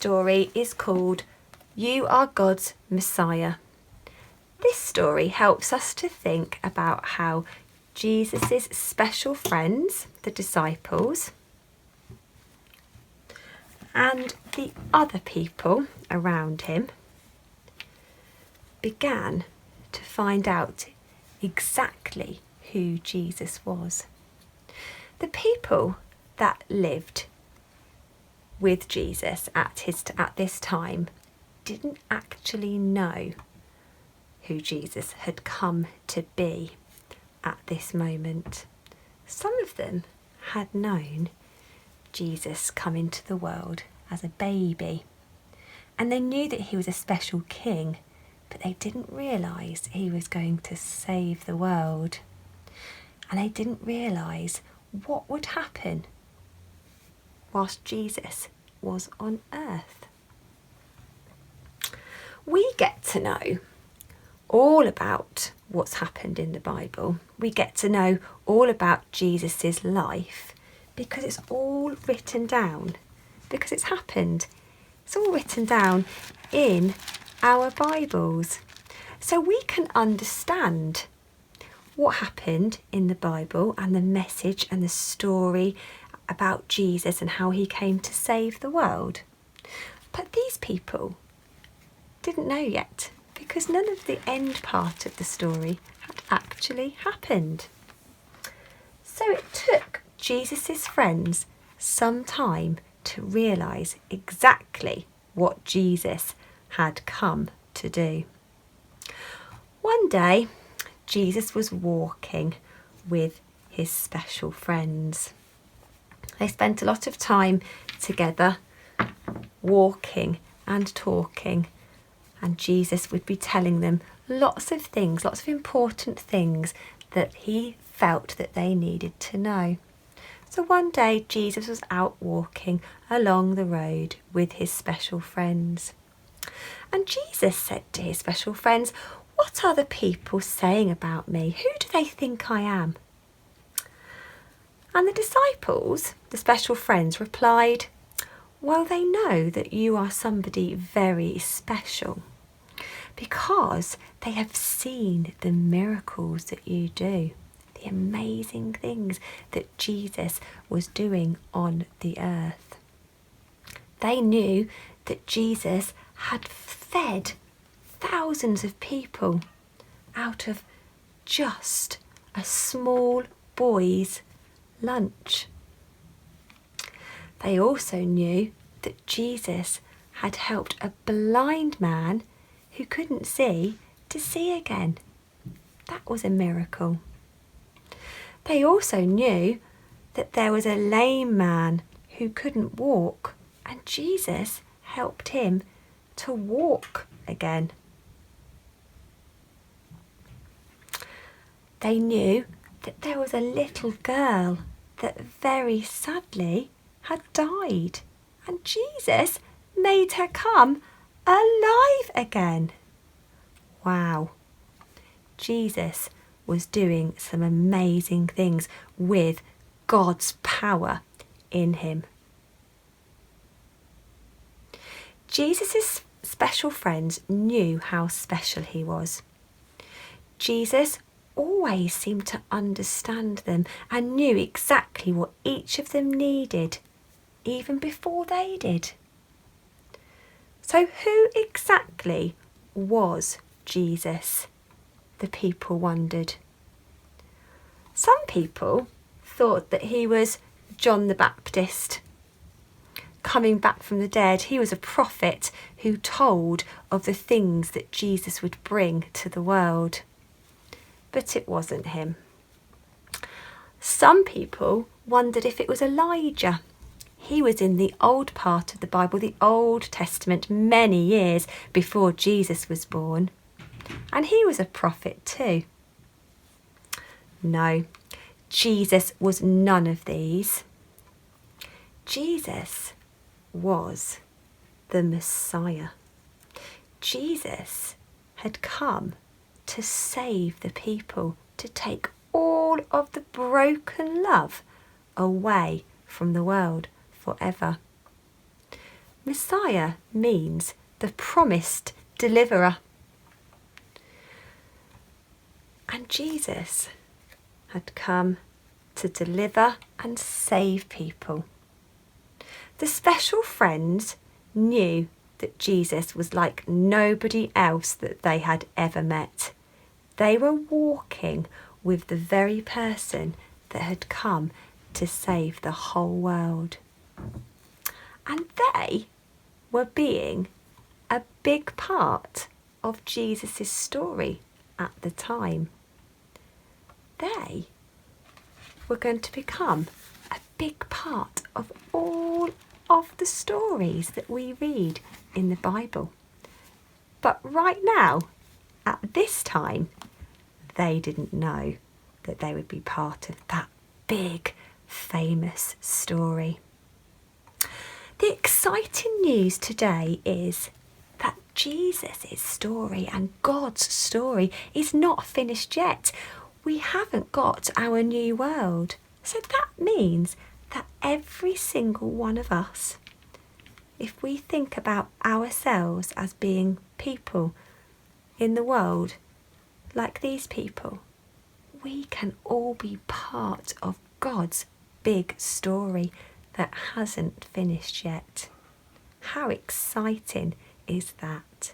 story is called You Are God's Messiah. This story helps us to think about how Jesus' special friends, the disciples, and the other people around him began to find out exactly who Jesus was. The people that lived with Jesus at this time didn't actually know who Jesus had come to be at this moment. Some of them had known Jesus come into the world as a baby, and they knew that he was a special king, but they didn't realise he was going to save the world, and they didn't realise what would happen whilst Jesus was on earth. We get to know all about what's happened in the Bible. We get to know all about Jesus' life because it's all written down, because it's happened. It's all written down in our Bibles. So we can understand what happened in the Bible and the message and the story about Jesus and how he came to save the world. But these people didn't know yet, because none of the end part of the story had actually happened. So it took Jesus' friends some time to realise exactly what Jesus had come to do. One day, Jesus was walking with his special friends. They spent a lot of time together, walking and talking, and Jesus would be telling them lots of things, lots of important things that he felt that they needed to know. So one day Jesus was out walking along the road with his special friends. And Jesus said to his special friends, "What are the people saying about me? Who do they think I am?" And the disciples, the special friends, replied, "Well, they know that you are somebody very special because they have seen the miracles that you do, the amazing things that Jesus was doing on the earth." They knew that Jesus had fed thousands of people out of just a small boy's lunch. They also knew that Jesus had helped a blind man who couldn't see to see again. That was a miracle. They also knew that there was a lame man who couldn't walk, and Jesus helped him to walk again. They knew that there was a little girl that very sadly had died, and Jesus made her come alive again. Wow, Jesus was doing some amazing things with God's power in him. Jesus' special friends knew how special he was. Jesus always seemed to understand them and knew exactly what each of them needed, even before they did. So who exactly was Jesus? The people wondered. Some people thought that he was John the Baptist, coming back from the dead. He was a prophet who told of the things that Jesus would bring to the world. But it wasn't him. Some people wondered if it was Elijah. He was in the old part of the Bible, the Old Testament, many years before Jesus was born. And he was a prophet too. No, Jesus was none of these. Jesus was the Messiah. Jesus had come to save the people, to take all of the broken love away from the world forever. Messiah means the promised deliverer. And Jesus had come to deliver and save people. The special friends knew that Jesus was like nobody else that they had ever met. They were walking with the very person that had come to save the whole world. And they were being a big part of Jesus' story at the time. They were going to become a big part of all of the stories that we read in the Bible. But right now, at this time, they didn't know that they would be part of that big, famous story. The exciting news today is that Jesus' story and God's story is not finished yet. We haven't got our new world. So that means that every single one of us, if we think about ourselves as being people in the world like these people, we can all be part of God's big story that hasn't finished yet. How exciting is that?